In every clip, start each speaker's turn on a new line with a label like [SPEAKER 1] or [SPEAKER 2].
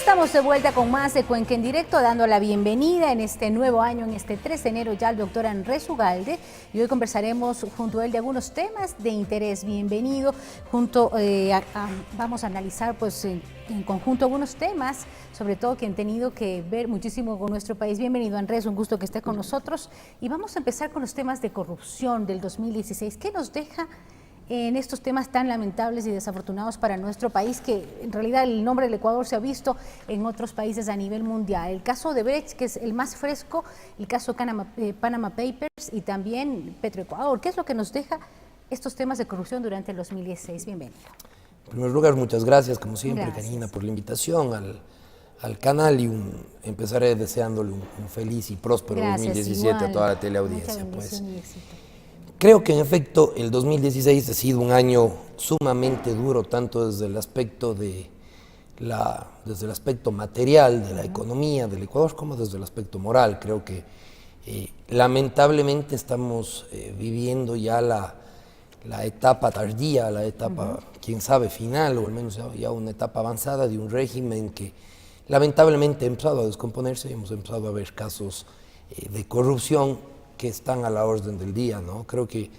[SPEAKER 1] Estamos de vuelta con más de Cuenca en Directo, dando la bienvenida en este nuevo año, en este 3 de enero ya al doctor Andrés Ugalde, y hoy conversaremos junto a él de algunos temas de interés. Bienvenido, vamos a analizar pues en conjunto algunos temas, sobre todo que han tenido que ver muchísimo con nuestro país. Bienvenido, Andrés, un gusto que esté con nosotros, y vamos a empezar con los temas de corrupción del 2016. ¿Qué nos deja en estos temas tan lamentables y desafortunados para nuestro país, que en realidad el nombre del Ecuador se ha visto en otros países a nivel mundial? El caso de Brecht, que es el más fresco, el caso Panama Papers y también Petroecuador. ¿Qué es lo que nos deja estos temas de corrupción durante el 2016? Bienvenido.
[SPEAKER 2] En primer lugar, muchas gracias, como siempre,
[SPEAKER 1] Gracias,
[SPEAKER 2] Karina, por la invitación al canal, y empezaré deseándole un feliz y próspero 2017 igual a toda la teleaudiencia. Pues. Creo que en efecto el 2016 ha sido un año sumamente duro, tanto desde el aspecto material de la economía del Ecuador, como desde el aspecto moral. Creo que lamentablemente estamos viviendo ya la etapa tardía, la etapa, quién sabe, final, o al menos ya una etapa avanzada de un régimen que lamentablemente ha empezado a descomponerse, y hemos empezado a ver casos de corrupción que están a la orden del día, ¿no? Creo que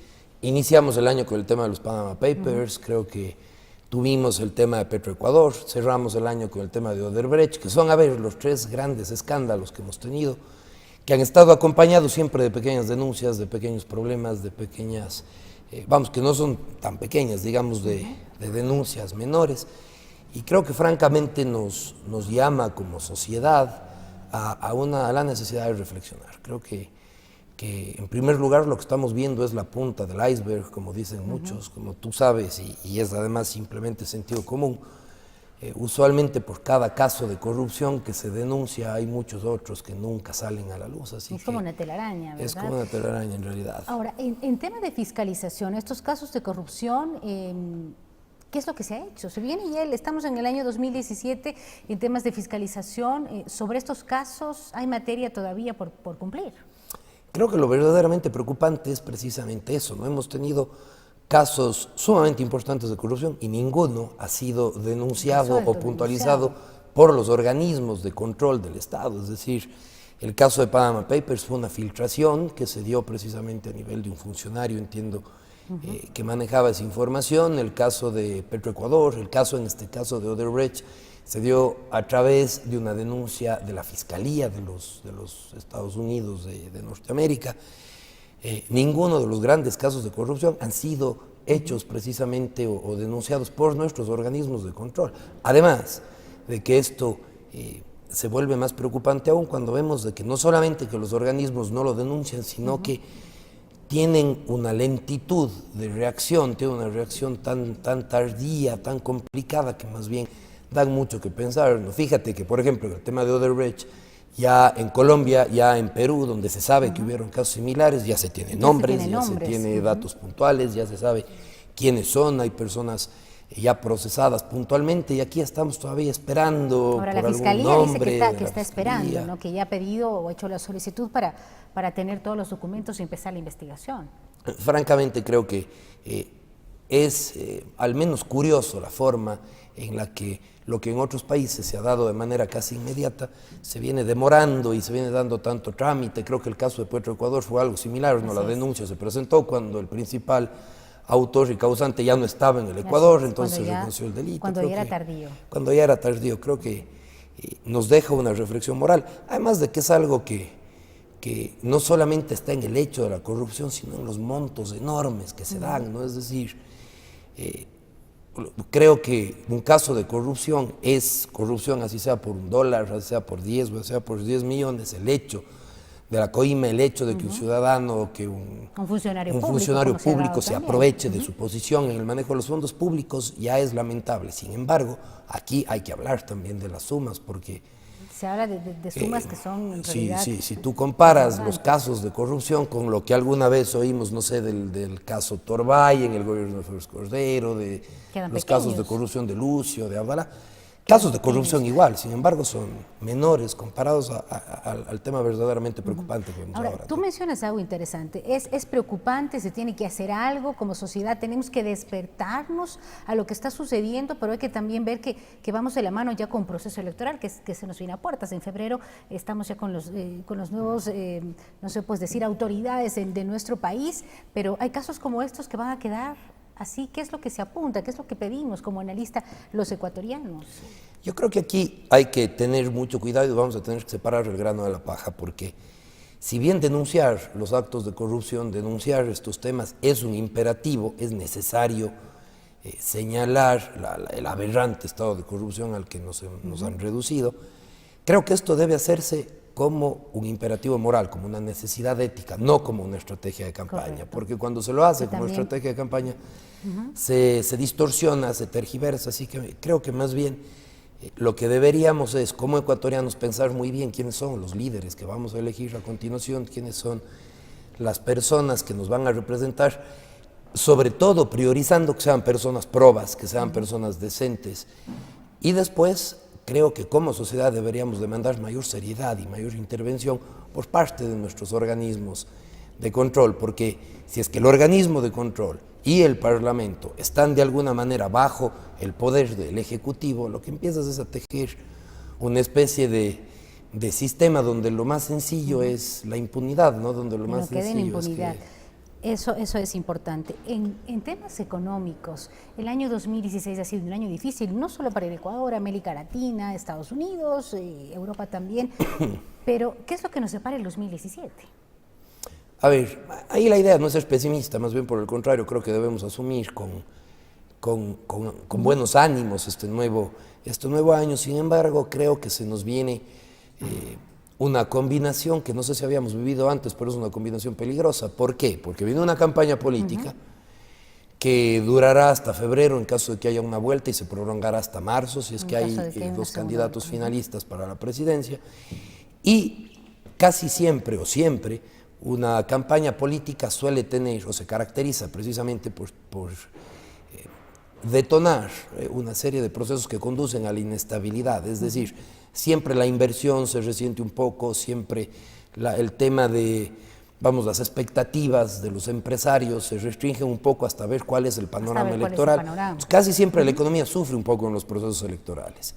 [SPEAKER 2] iniciamos el año con el tema de los Panama Papers, creo que tuvimos el tema de Petroecuador, cerramos el año con el tema de Odebrecht, que son, a ver, los tres grandes escándalos que hemos tenido, que han estado acompañados siempre de pequeñas denuncias, de pequeños problemas, de pequeñas, que no son tan pequeñas, digamos, de denuncias menores. Y creo que francamente nos llama como sociedad a la necesidad de reflexionar. Creo que en primer lugar lo que estamos viendo es la punta del iceberg, como dicen muchos, como tú sabes, y es además simplemente sentido común. Usualmente por cada caso de corrupción que se denuncia hay muchos otros que nunca salen a la luz. Así
[SPEAKER 1] es como una telaraña, ¿verdad?
[SPEAKER 2] Es como una telaraña en realidad.
[SPEAKER 1] Ahora, en tema de fiscalización, estos casos de corrupción, ¿qué es lo que se ha hecho? Se viene y estamos en el año 2017 en temas de fiscalización. Sobre estos casos, ¿hay materia todavía por cumplir?
[SPEAKER 2] Creo que lo verdaderamente preocupante es precisamente eso, ¿no? Hemos tenido casos sumamente importantes de corrupción y ninguno ha sido denunciado o puntualizado por los organismos de control del Estado. Es decir, el caso de Panama Papers fue una filtración que se dio precisamente a nivel de un funcionario, entiendo, que manejaba esa información. El caso de Petroecuador, en este caso de Odebrecht, se dio a través de una denuncia de la Fiscalía de los Estados Unidos de Norteamérica. Ninguno de los grandes casos de corrupción han sido hechos precisamente o denunciados por nuestros organismos de control. Además de que esto se vuelve más preocupante aún cuando vemos de que no solamente que los organismos no lo denuncian, sino que tienen una lentitud de reacción, tienen una reacción tan tardía, tan complicada, que más bien dan mucho que pensar. Fíjate que, por ejemplo, en el tema de Odebrecht, ya en Colombia, ya en Perú, donde se sabe que hubieron casos similares, ya se tiene nombres, ya se tiene datos puntuales, ya se sabe quiénes son, hay personas ya procesadas puntualmente, y aquí estamos todavía esperando.
[SPEAKER 1] Ahora,
[SPEAKER 2] por
[SPEAKER 1] la Fiscalía
[SPEAKER 2] algún nombre
[SPEAKER 1] dice que está esperando, ¿no? Que ya ha pedido o ha hecho la solicitud para tener todos los documentos y empezar la investigación.
[SPEAKER 2] Francamente, creo que es al menos curioso la forma en la que lo que en otros países se ha dado de manera casi inmediata se viene demorando y se viene dando tanto trámite. Creo que el caso de Petroecuador fue algo similar, ¿no? La denuncia se presentó cuando el principal autor y causante ya no estaba en el Ecuador, entonces se reconoció el delito.
[SPEAKER 1] Cuando ya era tardío.
[SPEAKER 2] Cuando ya era tardío. Creo que nos deja una reflexión moral, además de que es algo que no solamente está en el hecho de la corrupción, sino en los montos enormes que se dan, ¿no? Es decir, creo que un caso de corrupción es corrupción, así sea por $1, así sea por 10, o sea por 10 millones, el hecho de la coima, el hecho de que un ciudadano, que un funcionario público se aproveche de su posición en el manejo de los fondos públicos, ya es lamentable. Sin embargo, aquí hay que hablar también de las sumas, porque
[SPEAKER 1] se habla de sumas que son en realidad...
[SPEAKER 2] Si tú comparas los casos de corrupción con lo que alguna vez oímos, no sé, del caso Torbay en el gobierno de Félix Cordero, de los casos de corrupción de Lucio, de Abdala, Casos de corrupción igual, sin embargo, son menores comparados al tema verdaderamente preocupante que vemos ahora.
[SPEAKER 1] Tú mencionas algo interesante. Es preocupante, se tiene que hacer algo como sociedad, tenemos que despertarnos a lo que está sucediendo, pero hay que también ver que vamos de la mano ya con un proceso electoral que se nos viene a puertas. En febrero estamos ya con los nuevos, no sé, pues decir, autoridades de nuestro país, pero hay casos como estos que van a quedar así. ¿Qué es lo que se apunta? ¿Qué es lo que pedimos como analista los ecuatorianos?
[SPEAKER 2] Yo creo que aquí hay que tener mucho cuidado y vamos a tener que separar el grano de la paja, porque si bien denunciar los actos de corrupción, denunciar estos temas es un imperativo, es necesario señalar el aberrante estado de corrupción al que nos han reducido, creo que esto debe hacerse como un imperativo moral, como una necesidad ética, no como una estrategia de campaña. Correcto. Porque cuando se lo hace como estrategia de campaña, se distorsiona, se tergiversa, así que creo que más bien lo que deberíamos es, como ecuatorianos, pensar muy bien quiénes son los líderes que vamos a elegir a continuación, quiénes son las personas que nos van a representar, sobre todo priorizando que sean personas probas, que sean personas decentes, y después creo que como sociedad deberíamos demandar mayor seriedad y mayor intervención por parte de nuestros organismos de control, porque si es que el organismo de control y el Parlamento están de alguna manera bajo el poder del Ejecutivo, lo que empiezas es a tejer una especie de sistema donde lo más sencillo es la impunidad, ¿no? Donde lo más sencillo es que...
[SPEAKER 1] Eso es importante. En temas económicos, el año 2016 ha sido un año difícil, no solo para el Ecuador, América Latina, Estados Unidos, Europa también, pero ¿qué es lo que nos separa el 2017?
[SPEAKER 2] A ver, ahí la idea no es ser pesimista, más bien por el contrario, creo que debemos asumir con buenos ánimos este nuevo año. Sin embargo, creo que se nos viene una combinación que no sé si habíamos vivido antes, pero es una combinación peligrosa. ¿Por qué? Porque viene una campaña política que durará hasta febrero en caso de que haya una vuelta y se prolongará hasta marzo si es que hay dos candidatos finalistas para la presidencia. Y casi siempre o siempre una campaña política suele tener o se caracteriza precisamente por detonar una serie de procesos que conducen a la inestabilidad, es decir, siempre la inversión se resiente un poco, siempre el tema de, las expectativas de los empresarios se restringen un poco hasta ver cuál es el panorama electoral. Pues casi siempre la economía sufre un poco en los procesos electorales.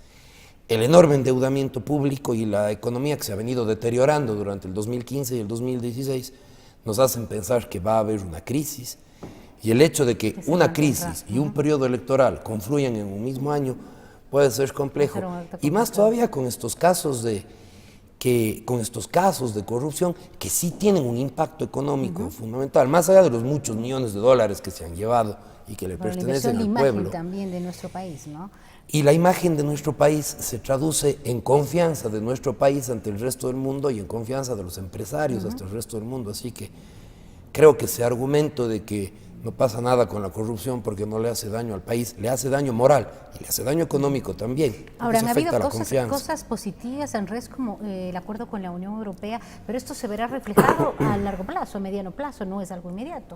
[SPEAKER 2] El enorme endeudamiento público y la economía que se ha venido deteriorando durante el 2015 y el 2016 nos hacen pensar que va a haber una crisis, y el hecho de que una crisis y un periodo electoral confluyan en un mismo año puede ser complejo, y más todavía con estos casos de corrupción que sí tienen un impacto económico fundamental, más allá de los muchos millones de dólares que se han llevado y que le pertenecen al pueblo.
[SPEAKER 1] La imagen también de nuestro país, ¿no?
[SPEAKER 2] Y la imagen de nuestro país se traduce en confianza de nuestro país ante el resto del mundo y en confianza de los empresarios hasta el resto del mundo. Así que creo que ese argumento de que no pasa nada con la corrupción porque no le hace daño al país, le hace daño moral y le hace daño económico también.
[SPEAKER 1] Ahora, han habido cosas positivas, Andrés, como el acuerdo con la Unión Europea, pero esto se verá reflejado a largo plazo, a mediano plazo, no es algo inmediato.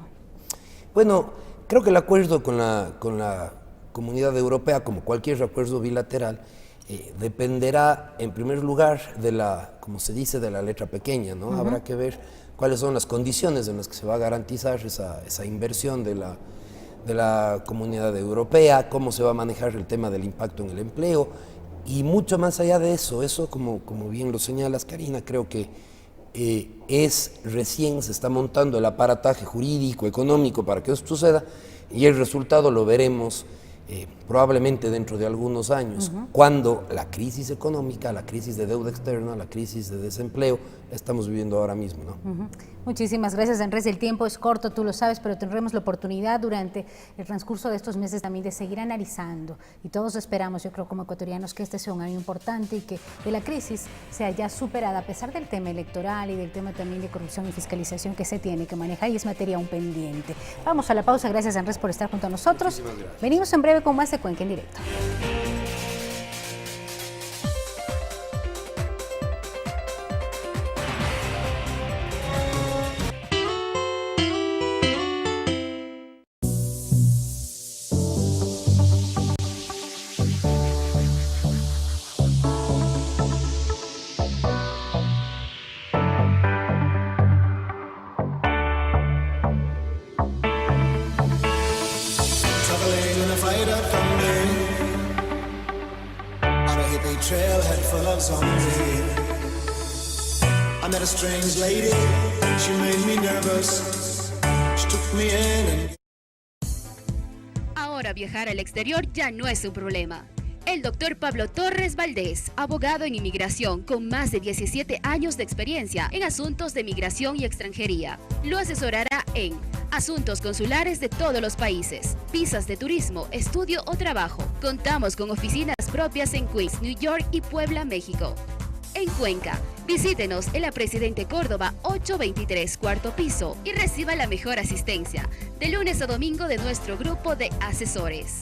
[SPEAKER 2] Bueno, creo que el acuerdo con la Comunidad Europea, como cualquier acuerdo bilateral, dependerá en primer lugar de como se dice, de la letra pequeña, ¿no? Habrá que ver cuáles son las condiciones en las que se va a garantizar esa inversión de la Comunidad Europea, cómo se va a manejar el tema del impacto en el empleo, y mucho más allá de eso, como bien lo señalas, Karina, creo que recién se está montando el aparataje jurídico, económico para que esto suceda, y el resultado lo veremos probablemente dentro de algunos años, cuando la crisis económica, la crisis de deuda externa, la crisis de desempleo, la estamos viviendo ahora mismo, ¿no?
[SPEAKER 1] Muchísimas gracias, Andrés. El tiempo es corto, tú lo sabes, pero tendremos la oportunidad durante el transcurso de estos meses también de seguir analizando, y todos esperamos, yo creo como ecuatorianos, que este sea un año importante y que la crisis sea ya superada, a pesar del tema electoral y del tema también de corrupción y fiscalización que se tiene que manejar, y es materia aún pendiente. Vamos a la pausa. Gracias, Andrés, por estar junto a nosotros. Venimos en breve con más de Cuenca en Directo.
[SPEAKER 3] trailhead full of zombies. I met a strange lady, she made me nervous. She took me in and...
[SPEAKER 4] Ahora viajar al exterior ya no es un problema. El doctor Pablo Torres Valdés, abogado en inmigración con más de 17 años de experiencia en asuntos de migración y extranjería, lo asesorará en asuntos consulares de todos los países, visas de turismo, estudio o trabajo. Contamos con oficinas propias en Queens, New York y Puebla, México. En Cuenca, visítenos en la Presidente Córdoba 823, cuarto piso, y reciba la mejor asistencia de lunes a domingo de nuestro grupo de asesores.